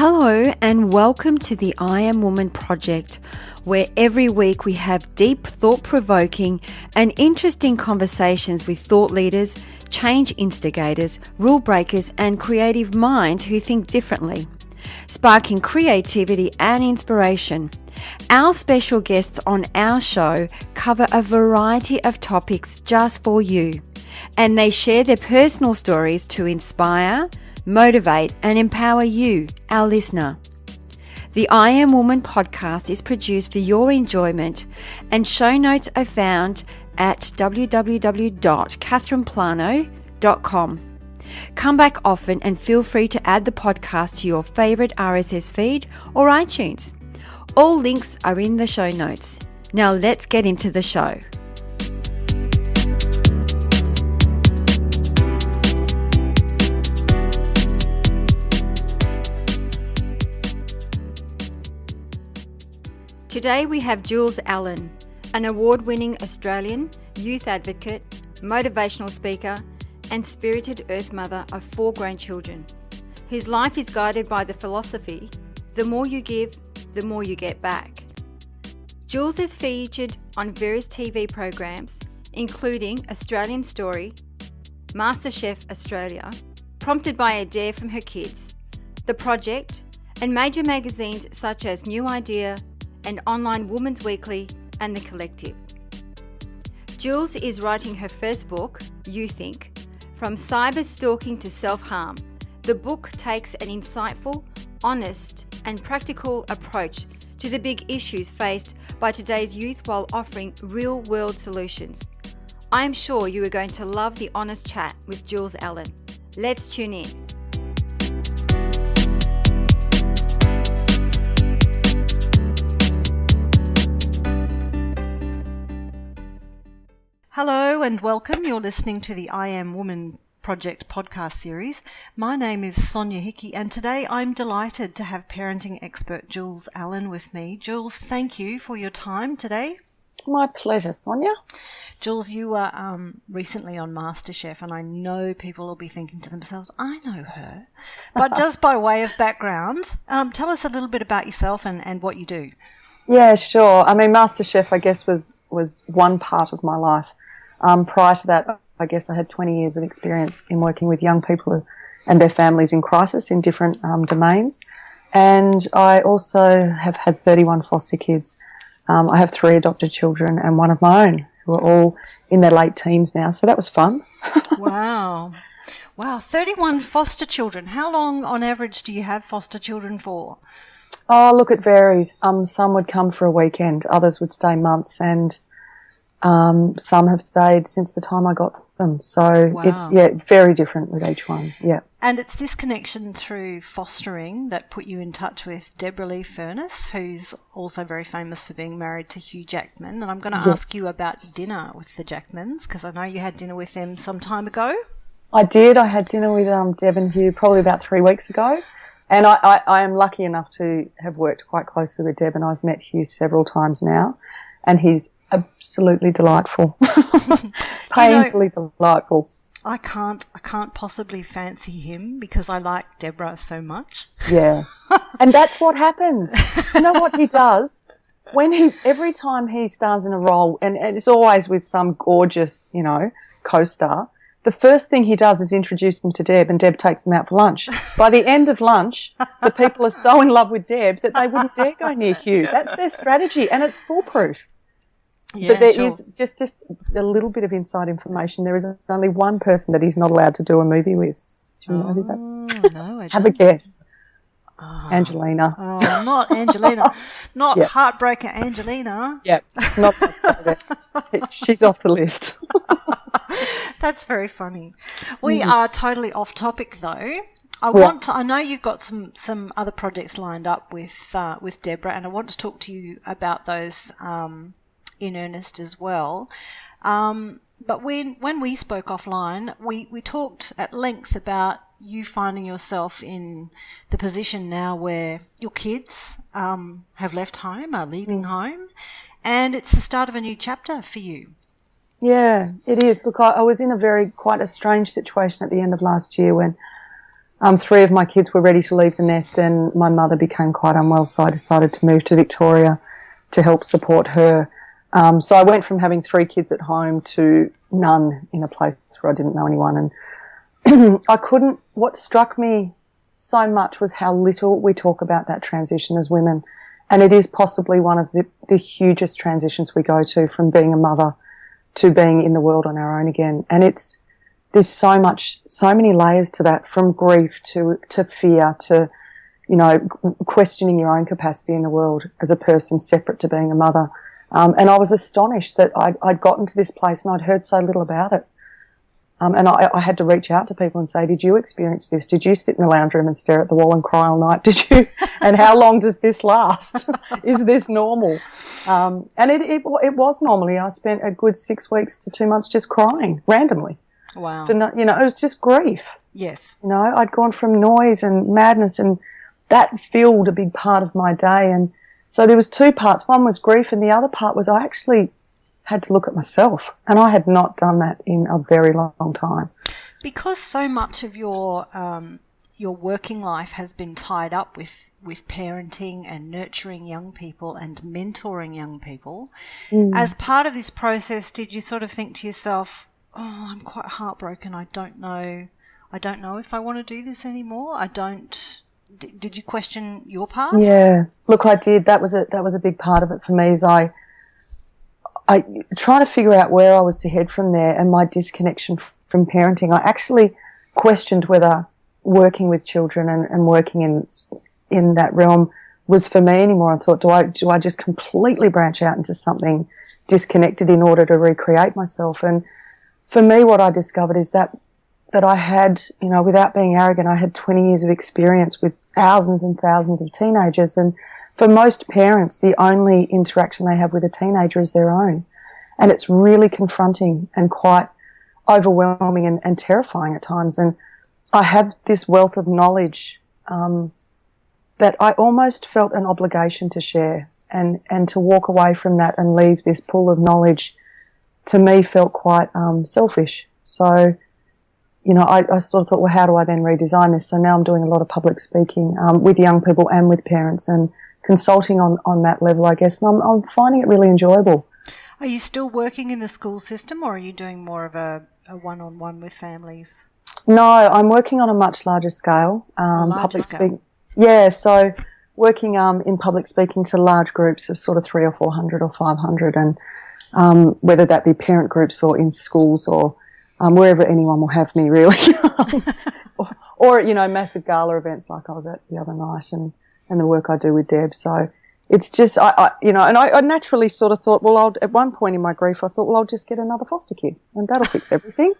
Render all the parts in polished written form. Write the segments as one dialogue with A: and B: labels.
A: Hello and welcome to the I Am Woman project, where every week we have deep, thought-provoking and interesting conversations with thought leaders, change instigators, rule breakers and creative minds who think differently, sparking creativity and inspiration. Our special guests on our show cover a variety of topics just for you, and they share their personal stories to inspire, motivate and empower you, our listener. The I Am Woman podcast is produced for your enjoyment, and show notes are found at www.catherineplano.com. Come back often and feel free to add the podcast to your favourite RSS feed or iTunes. All links are in the show notes. Now let's get into the show. Today we have Jules Allen, an award-winning Australian youth advocate, motivational speaker and spirited earth mother of 4 grown children, whose life is guided by the philosophy, the more you give, the more you get back. Jules is featured on various TV programs, including Australian Story, MasterChef Australia, Prompted by a Dare from her kids, The Project, and major magazines such as New Idea, and online Women's Weekly and The Collective. Jules is writing her first book, You Think, From Cyber Stalking to Self-Harm. The book takes an insightful, honest and practical approach to the big issues faced by today's youth while offering real-world solutions. I am sure you are going to love the honest chat with Jules Allen. Let's tune in.
B: Hello and welcome. You're listening to the I Am Woman Project podcast series. My name is Sonia Hickey and today I'm delighted to have parenting expert Jules Allen with me. Jules, thank you for your time today.
C: My pleasure, Sonia.
B: Jules, you were recently on MasterChef and I know people will be thinking to themselves, I know her. But just by way of background, tell us a little bit about yourself and what you do.
C: Yeah, sure. I mean, MasterChef, I guess, was one part of my life. Prior to that, I guess I had 20 years of experience in working with young people and their families in crisis in different domains. And I also have had 31 foster kids. I have 3 adopted children and 1 of my own who are all in their late teens now. So that was fun.
B: Wow. 31 foster children. How long on average do you have foster children for?
C: Oh, look, it varies. Some would come for a weekend. Others would stay months, and some have stayed since the time I got them. So It's very different with each one. Yeah.
B: And it's this connection through fostering that put you in touch with Deborah Lee Furness, who's also very famous for being married to Hugh Jackman. And I'm going to ask you about dinner with the Jackmans, because I know you had dinner with them some time ago.
C: I did. I had dinner with Deb and Hugh probably about 3 weeks ago. And I am lucky enough to have worked quite closely with Deb, and I've met Hugh several times now, and he's absolutely delightful. Painfully delightful.
B: I can't possibly fancy him because I like Deborah so much.
C: Yeah. And that's what happens. You know what he does? Every time he stars in a role, and it's always with some gorgeous, co-star, the first thing he does is introduce them to Deb, and Deb takes them out for lunch. By the end of lunch, the people are so in love with Deb that they wouldn't dare go near Hugh. That's their strategy, and it's foolproof.
B: Yeah,
C: but there is just a little bit of inside information. There is only one person that he's not allowed to do a movie with. Do you know who that's?
B: No, I don't.
C: Have a guess. Angelina.
B: Oh, not Angelina. Not Heartbreaker Angelina.
C: Yep. Not she's off the list.
B: That's very funny. We are totally off topic though. I know you've got some other projects lined up with Deborah, and I want to talk to you about those in earnest as well. But when we spoke offline, we talked at length about you finding yourself in the position now where your kids have left home, are leaving home, and it's the start of a new chapter for you.
C: Yeah, it is. Look, I was in quite a strange situation at the end of last year when Three of my kids were ready to leave the nest, and my mother became quite unwell, so I decided to move to Victoria to help support her. So I went from having 3 kids at home to none in a place where I didn't know anyone. And what struck me so much was how little we talk about that transition as women. And it is possibly one of the hugest transitions we go to, from being a mother to being in the world on our own again. And there's so many layers to that, from grief to fear to, questioning your own capacity in the world as a person separate to being a mother. And I was astonished that I'd gotten to this place and I'd heard so little about it. And I had to reach out to people and say, did you experience this? Did you sit in the lounge room and stare at the wall and cry all night? Did you? And how long does this last? Is this normal? And it was normally. I spent a good 6 weeks to 2 months just crying randomly.
B: Wow.
C: It was just grief.
B: Yes.
C: I'd gone from noise and madness, and that filled a big part of my day. And so there was 2 parts. One was grief, and the other part was I actually had to look at myself, and I had not done that in a very long time.
B: Because so much of your working life has been tied up with parenting and nurturing young people and mentoring young people. As part of this process, did you sort of think to yourself, oh, I'm quite heartbroken. I don't know if I want to do this anymore. Did you question your path? Yeah,
C: look, I did. That was a big part of it for me. Is I trying to figure out where I was to head from there, and my disconnection from parenting. I actually questioned whether working with children and working in that realm was for me anymore. I thought, do I just completely branch out into something disconnected in order to recreate myself? And for me, what I discovered is that I had, without being arrogant, I had 20 years of experience with thousands and thousands of teenagers. And for most parents, the only interaction they have with a teenager is their own. And it's really confronting and quite overwhelming and terrifying at times. And I have this wealth of knowledge that I almost felt an obligation to share, and to walk away from that and leave this pool of knowledge, to me, felt quite selfish. So, I sort of thought, well, how do I then redesign this? So now I'm doing a lot of public speaking with young people and with parents, and consulting on that level, I guess. And I'm finding it really enjoyable.
B: Are you still working in the school system, or are you doing more of a one-on-one with families?
C: No, I'm working on a much larger scale. Public speaking. Yeah, so working in public speaking to large groups of sort of 300 or 400 or 500, and whether that be parent groups or in schools or wherever anyone will have me, really. or massive gala events like I was at the other night, and the work I do with Deb. So it's just, I naturally sort of thought, well, at one point in my grief, I thought, well, I'll just get another foster kid and that'll fix everything.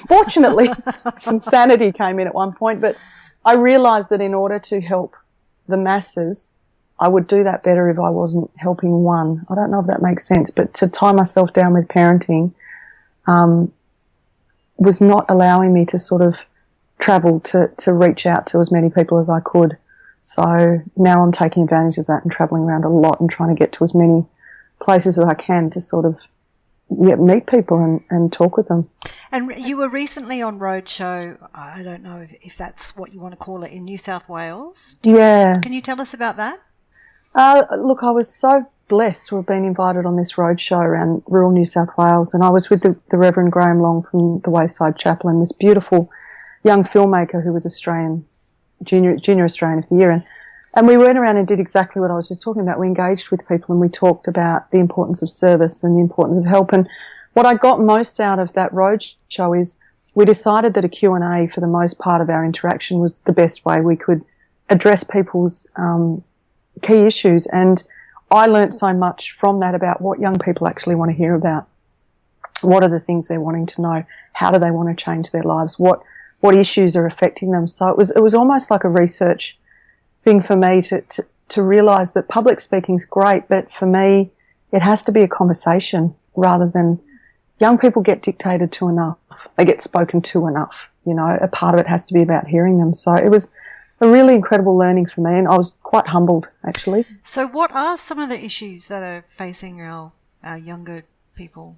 C: Fortunately, some sanity came in at one point, but I realised that in order to help the masses, I would do that better if I wasn't helping one. I don't know if that makes sense, but to tie myself down with parenting was not allowing me to sort of travel to reach out to as many people as I could. So now I'm taking advantage of that and travelling around a lot and trying to get to as many places as I can to sort of meet people and talk with them.
B: And you were recently on Roadshow, I don't know if that's what you want to call it, in New South Wales.
C: Yeah.
B: Can you tell us about that?
C: Look, I was so blessed to have been invited on this roadshow around rural New South Wales, and I was with the Reverend Graham Long from the Wayside Chapel, and this beautiful young filmmaker who was Australian, Junior Australian of the Year, and we went around and did exactly what I was just talking about. We engaged with people and we talked about the importance of service and the importance of help. And what I got most out of that roadshow is we decided that a Q&A for the most part of our interaction was the best way we could address people's key issues. And I learnt so much from that about what young people actually want to hear about. What are the things they're wanting to know? How do they want to change their lives? What issues are affecting them? So it was almost like a research thing for me to realise that public speaking's great, but for me it has to be a conversation rather than young people get dictated to enough. They get spoken to enough. A part of it has to be about hearing them. So it was a really incredible learning for me, and I was quite humbled, actually.
B: So what are some of the issues that are facing our younger people?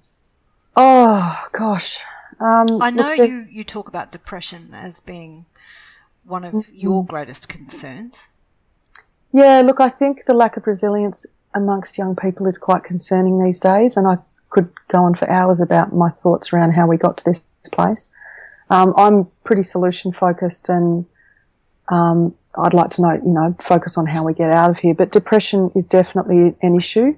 C: Oh, gosh.
B: I know you talk about depression as being one of your greatest concerns.
C: Yeah, look, I think the lack of resilience amongst young people is quite concerning these days, and I could go on for hours about my thoughts around how we got to this place. I'm pretty solution focused, and I'd like to focus on how we get out of here. But depression is definitely an issue.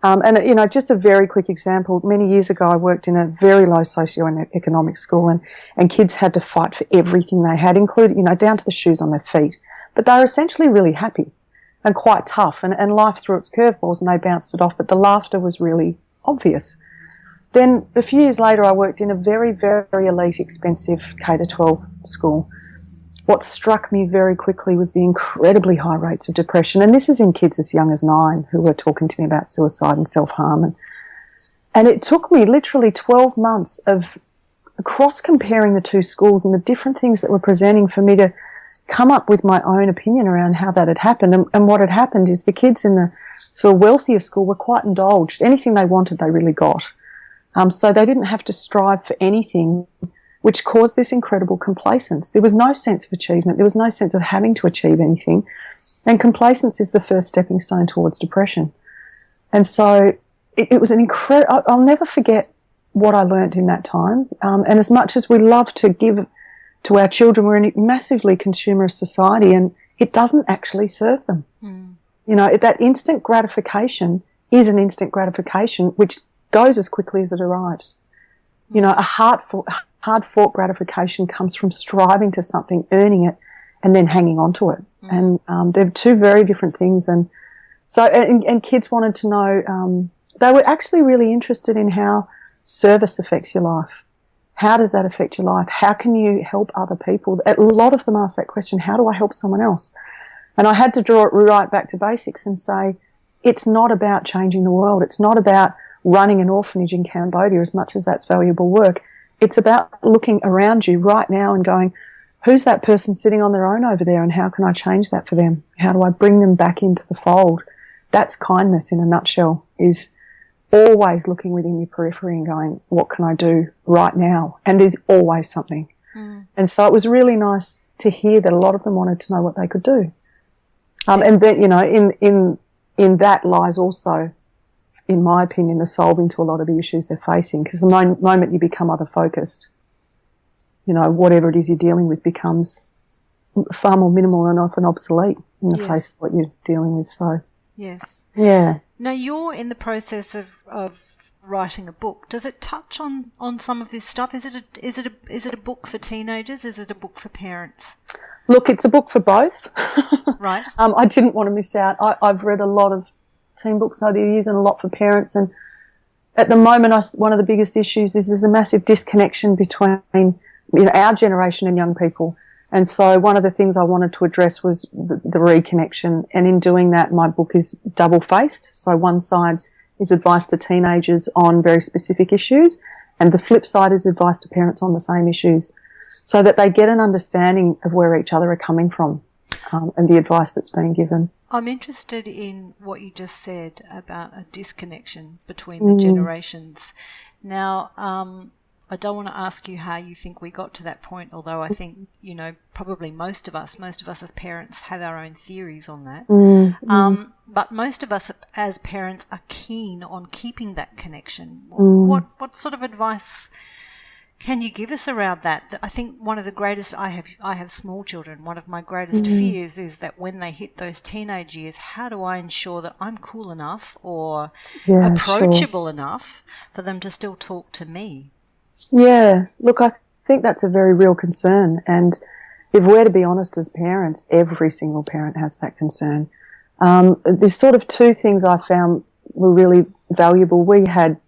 C: And just a very quick example. Many years ago, I worked in a very low socioeconomic school, and kids had to fight for everything they had, including, down to the shoes on their feet. But they were essentially really happy and quite tough, and life threw its curveballs and they bounced it off, but the laughter was really obvious. Then a few years later, I worked in a very, very elite, expensive K-12 school. What struck me very quickly was the incredibly high rates of depression, and this is in kids as young as 9 who were talking to me about suicide and self-harm. And it took me literally 12 months of cross-comparing the two schools and the different things that were presenting for me to come up with my own opinion around how that had happened. And what had happened is the kids in the sort of wealthier school were quite indulged. Anything they wanted, they really got. So they didn't have to strive for anything, which caused this incredible complacence. There was no sense of achievement. There was no sense of having to achieve anything. And complacence is the first stepping stone towards depression. And so it was an incredible... I'll never forget what I learnt in that time. And as much as we love to give to our children, we're in a massively consumerist society, and it doesn't actually serve them. That instant gratification is an instant gratification which goes as quickly as it arrives. A hard-fought gratification comes from striving to something, earning it, and then hanging on to it. And they're two very different things. And so, and kids wanted to know, they were actually really interested in how service affects your life. How does that affect your life? How can you help other people? A lot of them ask that question, how do I help someone else? And I had to draw it right back to basics and say, it's not about changing the world. It's not about running an orphanage in Cambodia, as much as that's valuable work. It's about looking around you right now and going, who's that person sitting on their own over there, and how can I change that for them? How do I bring them back into the fold? That's kindness in a nutshell, is always looking within your periphery and going, what can I do right now? And there's always something. And so it was really nice to hear that a lot of them wanted to know what they could do. And then, in that lies also, in my opinion, the solving to a lot of the issues they're facing, because the moment you become other-focused, whatever it is you're dealing with becomes far more minimal and often obsolete in the face of what you're dealing with. So,
B: yes.
C: Yeah.
B: Now, you're in the process of writing a book. Does it touch on some of this stuff? Is it a book for teenagers? Is it a book for parents?
C: Look, it's a book for both.
B: Right.
C: I didn't want to miss out. I've read a lot of teen books over the years and a lot for parents, and at the moment one of the biggest issues is there's a massive disconnection between our generation and young people. And so one of the things I wanted to address was the reconnection, and in doing that my book is double-faced. So one side is advice to teenagers on very specific issues, and the flip side is advice to parents on the same issues, so that they get an understanding of where each other are coming from, and the advice that's being given.
B: I'm interested in what you just said about a disconnection between the generations. Now, I don't want to ask you how you think we got to that point, although I think, probably most of us as parents have our own theories on that. But most of us as parents are keen on keeping that connection. What sort of advice can you give us around that? I think one of the greatest, I have small children, one of my greatest fears is that when they hit those teenage years, how do I ensure that I'm cool enough or approachable enough for them to still talk to me? Yeah,
C: look, I think that's a very real concern, and if we're to be honest as parents, every single parent has that concern. There's sort of two things I found were really valuable. We had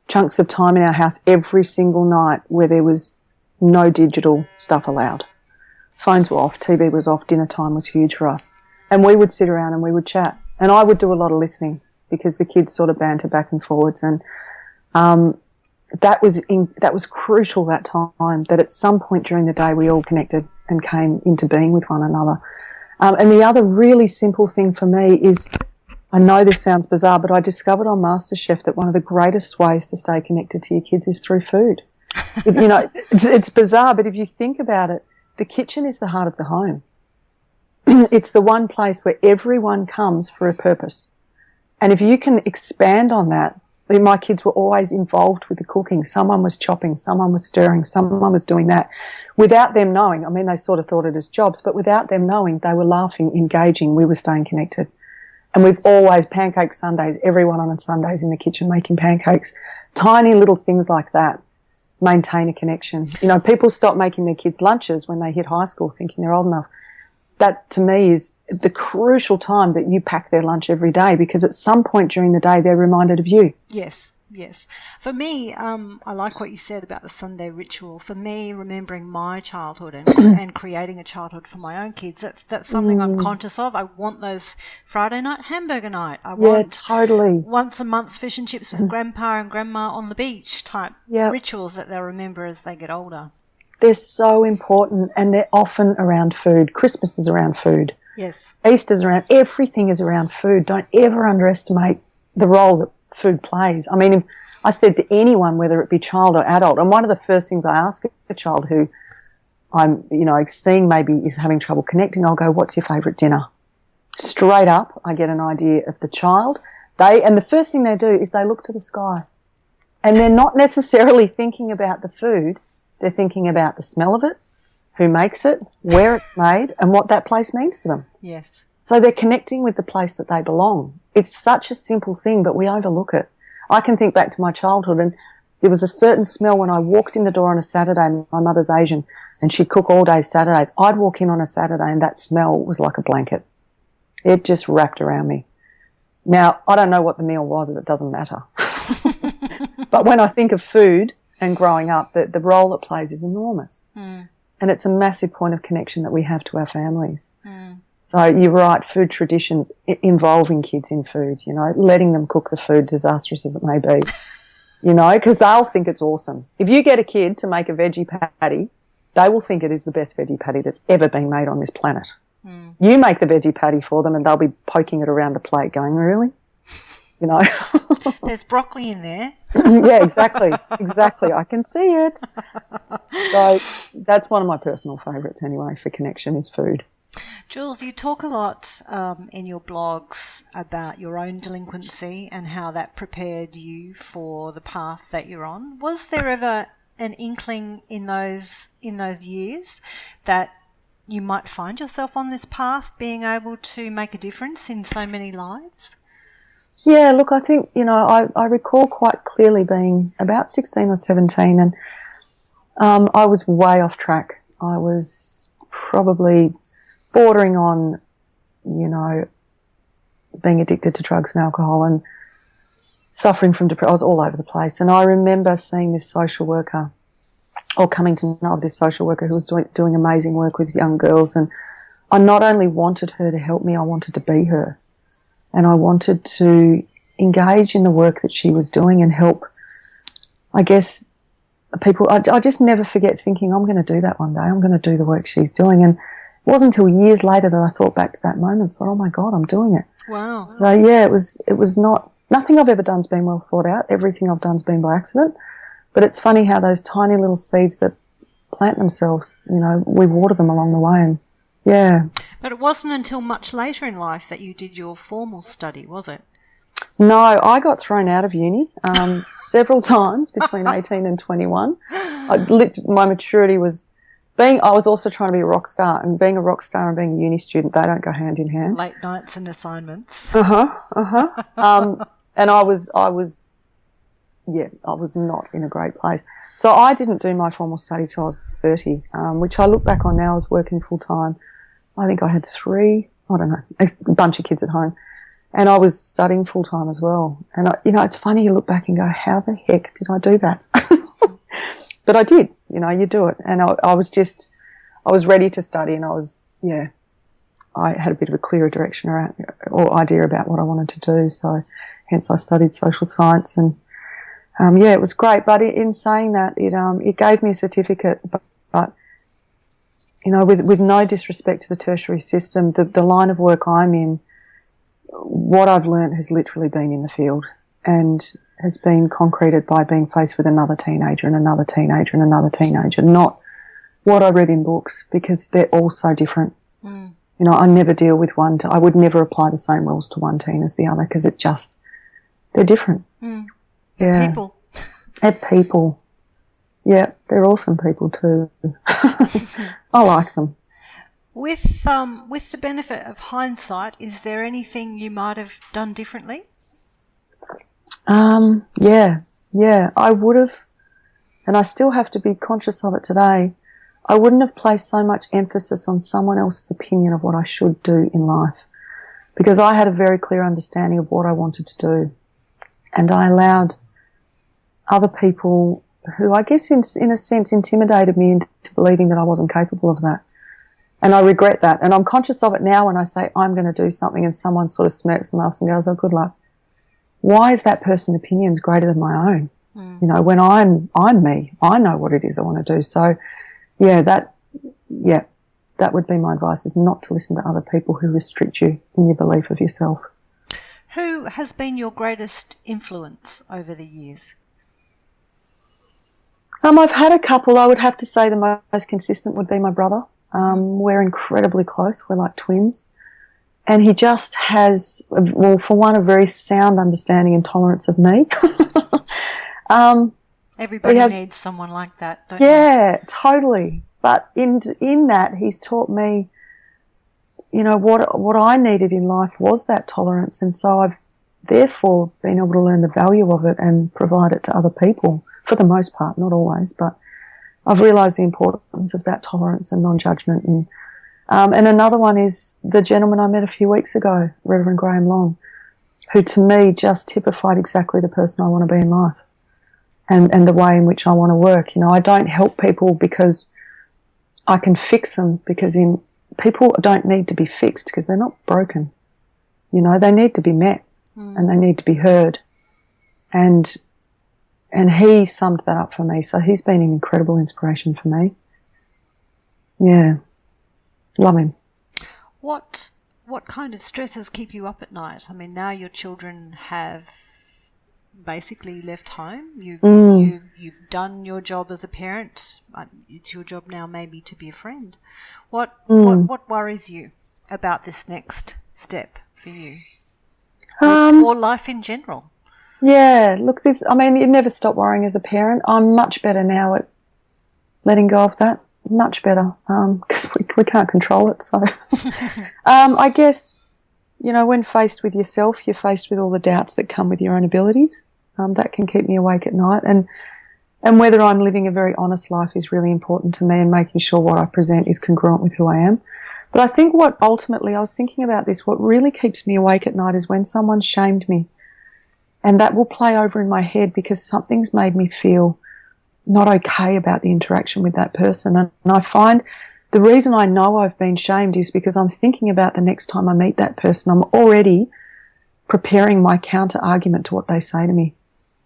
C: chunks of time in our house every single night where there was no digital stuff allowed. Phones were off, TV was off, dinner time was huge for us. And we would sit around and we would chat. And I would do a lot of listening because the kids sort of banter back and forwards. And that was crucial, that time, that at some point during the day we all connected and came into being with one another. And the other really simple thing for me is, I know this sounds bizarre, but I discovered on MasterChef that one of the greatest ways to stay connected to your kids is through food. It's bizarre, but if you think about it, the kitchen is the heart of the home. It's the one place where everyone comes for a purpose. And if you can expand on that, my kids were always involved with the cooking. Someone was chopping, someone was stirring, someone was doing that. Without them knowing, I mean, they sort of thought it as jobs, but without them knowing, they were laughing, engaging, we were staying connected. And we've always, pancake Sundays, everyone on Sundays in the kitchen making pancakes. Tiny little things like that maintain a connection. You know, people stop making their kids lunches when they hit high school thinking they're old enough. That, to me, is the crucial time that you pack their lunch every day, because at some point during the day they're reminded of you.
B: Yes, yes. For me, I like what you said about the Sunday ritual. For me, remembering my childhood and creating a childhood for my own kids, that's something I'm conscious of. I want those Friday night hamburger night. I want
C: totally
B: once a month fish and chips with grandpa and grandma on the beach type rituals that they'll remember as they get older.
C: They're so important, and they're often around food. Christmas is around food.
B: Yes.
C: Easter's around, everything is around food. Don't ever underestimate the role that food plays. I mean, if I said to anyone, whether it be child or adult, and one of the first things I ask a child who I'm, you know, seeing maybe is having trouble connecting, I'll go, what's your favourite dinner? Straight up, I get an idea of the child. And the first thing they do is they look to the sky. And they're not necessarily thinking about the food. They're thinking about the smell of it, who makes it, where it's made, and what that place means to them.
B: Yes.
C: So they're connecting with the place that they belong. It's such a simple thing, but we overlook it. I can think back to my childhood, and there was a certain smell when I walked in the door on a Saturday. My mother's Asian, and she'd cook all day Saturdays. I'd walk in on a Saturday, and that smell was like a blanket. It just wrapped around me. Now, I don't know what the meal was, and it doesn't matter. But when I think of food and growing up, the role it plays is enormous. And it's a massive point of connection that we have to our families. So you're right, food traditions involving kids in food, you know, letting them cook the food, disastrous as it may be, you know, because they'll think it's awesome. If you get a kid to make a veggie patty, they will think it is the best veggie patty that's ever been made on this planet. You make the veggie patty for them and they'll be poking it around the plate going, really? You know.
B: There's broccoli in there.
C: Yeah, exactly. I can see it. So that's one of my personal favourites anyway for connection is food.
B: Jules, you talk a lot in your blogs about your own delinquency and how that prepared you for the path that you're on. Was there ever an inkling in those years that you might find yourself on this path, being able to make a difference in so many lives?
C: Yeah, look, I think, you know, I recall quite clearly being about 16 or 17 and I was way off track. I was probably bordering on, you know, being addicted to drugs and alcohol and suffering from depression. I was all over the place. And I remember seeing this social worker, or coming to know of this social worker who was doing amazing work with young girls. And I not only wanted her to help me, I wanted to be her. And I wanted to engage in the work that she was doing and help, I guess, people. I just never forget thinking, I'm going to do that one day. I'm going to do the work she's doing. And it wasn't until years later that I thought back to that moment and thought, oh my God, I'm doing it.
B: Wow.
C: So yeah, it was not, nothing I've ever done's been well thought out. Everything I've done's been by accident. But it's funny how those tiny little seeds that plant themselves, you know, we water them along the way and yeah.
B: But it wasn't until much later in life that you did your formal study, was it?
C: No, I got thrown out of uni several times between 18 and 21. My maturity was I was also trying to be a rock star, and being a rock star and being a uni student, they don't go hand in hand.
B: Late nights and assignments.
C: And I was not in a great place. So I didn't do my formal study till I was 30, which I look back on now as working full time. I think I had a bunch of kids at home. And I was studying full time as well. And, it's funny, you look back and go, how the heck did I do that? But I did, you do it. And I was ready to study and I had a bit of a clearer direction or idea about what I wanted to do. So hence I studied social science and, it was great. But in saying that, it gave me a certificate, but with no disrespect to the tertiary system, the line of work I'm in, what I've learnt has literally been in the field and has been concreted by being faced with another teenager and another teenager and another teenager, not what I read in books, because they're all so different.
B: Mm.
C: You know, I never deal with one. I would never apply the same rules to one teen as the other, because they're different.
B: Mm. They're
C: Yeah.
B: people.
C: They're people. Yeah, they're awesome people too. I like them.
B: With the benefit of hindsight, is there anything you might have done differently?
C: Yeah, I would have, and I still have to be conscious of it today. I wouldn't have placed so much emphasis on someone else's opinion of what I should do in life, because I had a very clear understanding of what I wanted to do, and I allowed other people who I guess in a sense intimidated me into believing that I wasn't capable of that. And I regret that. And I'm conscious of it now when I say I'm going to do something and someone sort of smirks and laughs and goes, oh, good luck. Why is that person's opinions greater than my own? Mm. You know, when I'm me, I know what it is I want to do. So, that would be my advice, is not to listen to other people who restrict you in your belief of yourself.
B: Who has been your greatest influence over the years?
C: I've had a couple. I would have to say the most consistent would be my brother. We're incredibly close. We're like twins. And he just has, well, for one, a very sound understanding and tolerance of me.
B: Everybody needs someone like that, don't you?
C: Yeah, totally. But in that, he's taught me, you know, what I needed in life was that tolerance. And so I've therefore been able to learn the value of it and provide it to other people, for the most part, not always, but I've realised the importance of that tolerance and non-judgment. And another one is the gentleman I met a few weeks ago, Reverend Graham Long, who to me just typified exactly the person I want to be in life and the way in which I want to work. You know, I don't help people because I can fix them, because people don't need to be fixed because they're not broken. You know, they need to be met and they need to be heard. And he summed that up for me. So he's been an incredible inspiration for me. Yeah. Love him.
B: What kind of stresses keep you up at night? I mean, now your children have basically left home. You've done your job as a parent. It's your job now maybe to be a friend. What worries you about this next step for you? Or life in general?
C: Yeah, look, you never stop worrying as a parent. I'm much better now at letting go of that. Much better, because we can't control it. So I guess, you know, when faced with yourself, you're faced with all the doubts that come with your own abilities. That can keep me awake at night. And whether I'm living a very honest life is really important to me, and making sure what I present is congruent with who I am. But I think what ultimately, I was thinking about this, what really keeps me awake at night is when someone shamed me. And that will play over in my head because something's made me feel not okay about the interaction with that person. And I find the reason I know I've been shamed is because I'm thinking about the next time I meet that person. I'm already preparing my counter argument to what they say to me.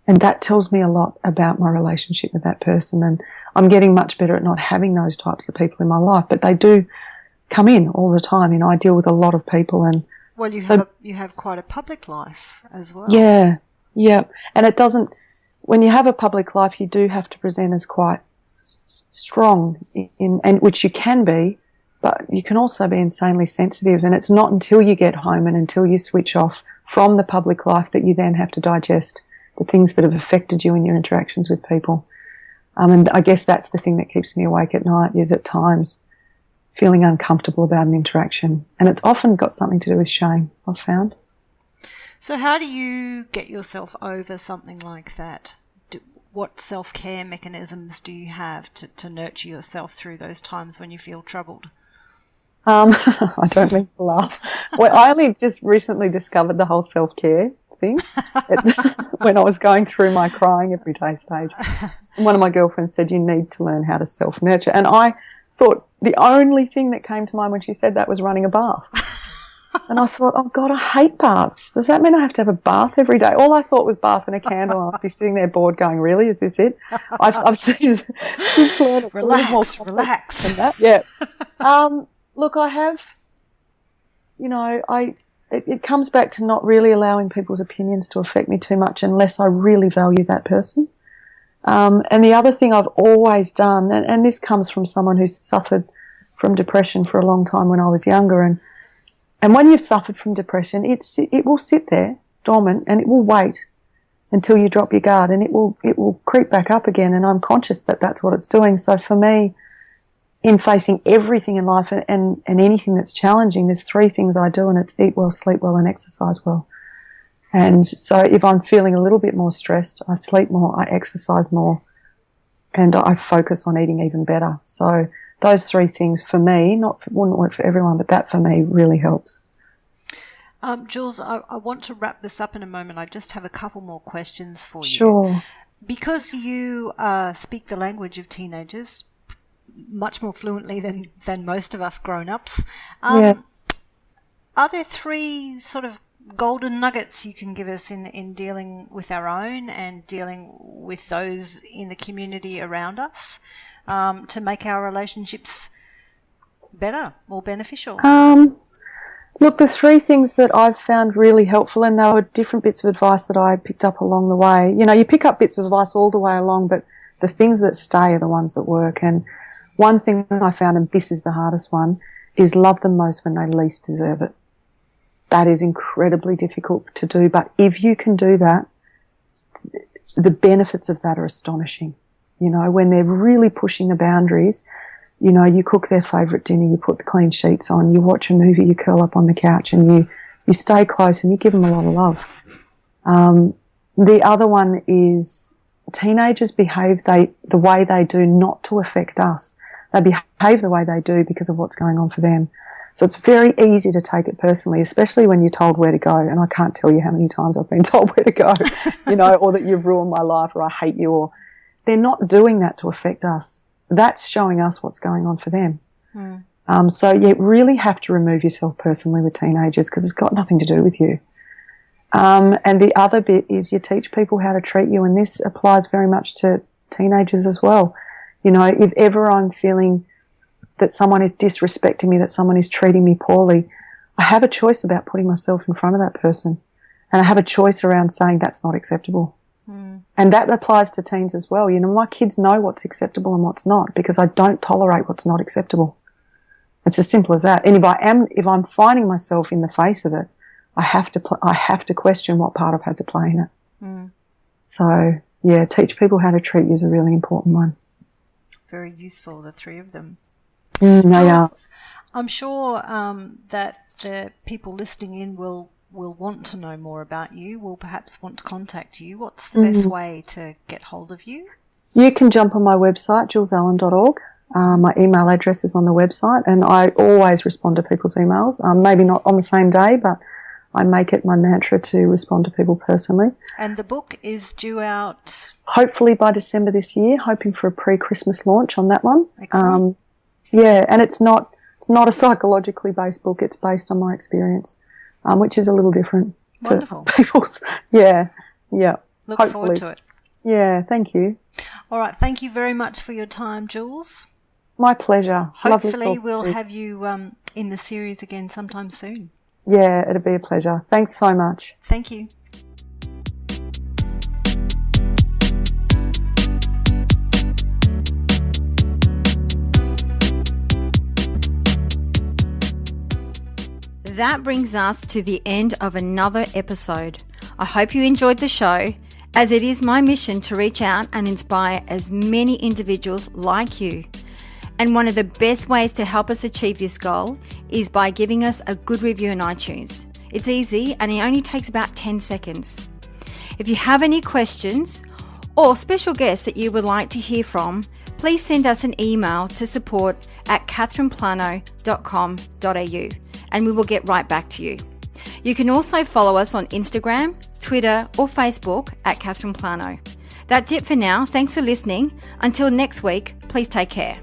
C: And that tells me a lot about my relationship with that person. And I'm getting much better at not having those types of people in my life. But they do come in all the time. You know, I deal with a lot of people. And
B: well, you have quite a public life as well.
C: Yeah. And it doesn't, when you have a public life, you do have to present as quite strong, and which you can be, but you can also be insanely sensitive. And it's not until you get home and until you switch off from the public life that you then have to digest the things that have affected you in your interactions with people. And I guess that's the thing that keeps me awake at night, is at times feeling uncomfortable about an interaction. And it's often got something to do with shame, I've found.
B: So how do you get yourself over something like that? What self-care mechanisms do you have to nurture yourself through those times when you feel troubled?
C: I don't mean to laugh. Well, I only just recently discovered the whole self-care thing when I was going through my crying every day stage. And one of my girlfriends said, you need to learn how to self-nurture. And I thought the only thing that came to mind when she said that was running a bath. And I thought, oh, God, I hate baths. Does that mean I have to have a bath every day? All I thought was bath and a candle, and I'd be sitting there bored going, really, is this it? I've since learned
B: relax.
C: And that. Yeah. Look, I have, you know, it comes back to not really allowing people's opinions to affect me too much unless I really value that person. And the other thing I've always done, and this comes from someone who's suffered from depression for a long time when I was younger, and when you've suffered from depression, it will sit there dormant and it will wait until you drop your guard, and it will creep back up again. And I'm conscious that that's what it's doing. So for me, in facing everything in life and anything that's challenging, there's 3 things I do, and it's eat well, sleep well, and exercise well. And so if I'm feeling a little bit more stressed, I sleep more, I exercise more, and I focus on eating even better. So those 3 things for me, wouldn't work for everyone, but that for me really helps.
B: Jules, I want to wrap this up in a moment. I just have a couple more questions for you.
C: Sure.
B: Because you speak the language of teenagers much more fluently than most of us grown-ups, are there 3 sort of golden nuggets you can give us in dealing with our own and dealing with those in the community around us to make our relationships better, more beneficial?
C: Look, the 3 things that I've found really helpful, and they were different bits of advice that I picked up along the way. You know, you pick up bits of advice all the way along, but the things that stay are the ones that work. And one thing I found, and this is the hardest one, is love them most when they least deserve it. That is incredibly difficult to do, but if you can do that, the benefits of that are astonishing. You know, when they're really pushing the boundaries, you know, you cook their favourite dinner, you put the clean sheets on, you watch a movie, you curl up on the couch, and you stay close and you give them a lot of love. The other one is teenagers behave the way they do not to affect us. They behave the way they do because of what's going on for them. So it's very easy to take it personally, especially when you're told where to go. And I can't tell you how many times I've been told where to go, you know, or that you've ruined my life, or I hate you, or they're not doing that to affect us. That's showing us what's going on for them. So you really have to remove yourself personally with teenagers because it's got nothing to do with you. And the other bit is you teach people how to treat you, and this applies very much to teenagers as well. You know, if ever I'm feeling that someone is disrespecting me, that someone is treating me poorly, I have a choice about putting myself in front of that person, and I have a choice around saying that's not acceptable. And that applies to teens as well. You know, my kids know what's acceptable and what's not because I don't tolerate what's not acceptable. It's as simple as that. And if I'm finding myself in the face of it, I have to question what part I've had to play in it. So, yeah, teach people how to treat you is a really important one.
B: Very useful, the 3 of them.
C: They are.
B: I'm sure that the people listening in will want to know more about you, will perhaps want to contact you. What's the best way to get hold of you?
C: You can jump on my website, julesallen.org. My email address is on the website, and I always respond to people's emails. Maybe not on the same day, but I make it my mantra to respond to people personally. And
B: the book is due out?
C: Hopefully by December this year, hoping for a pre-Christmas launch on that one.
B: Excellent.
C: And it's not a psychologically based book. It's based on my experience, which is a little different
B: Wonderful.
C: to people's. Yeah.
B: Look
C: hopefully.
B: forward to it.
C: Yeah, thank you.
B: All right, thank you very much for your time, Jules.
C: My pleasure.
B: Hopefully we'll have you in the series again sometime soon.
C: Yeah, it'll be a pleasure. Thanks so much.
B: Thank you.
A: That brings us to the end of another episode. I hope you enjoyed the show, as it is my mission to reach out and inspire as many individuals like you. And one of the best ways to help us achieve this goal is by giving us a good review on iTunes. It's easy and it only takes about 10 seconds. If you have any questions or special guests that you would like to hear from, please send us an email to support@catherineplano.com.au and we will get right back to you. You can also follow us on Instagram, Twitter or Facebook @Catherine Plano. That's it for now. Thanks for listening. Until next week, please take care.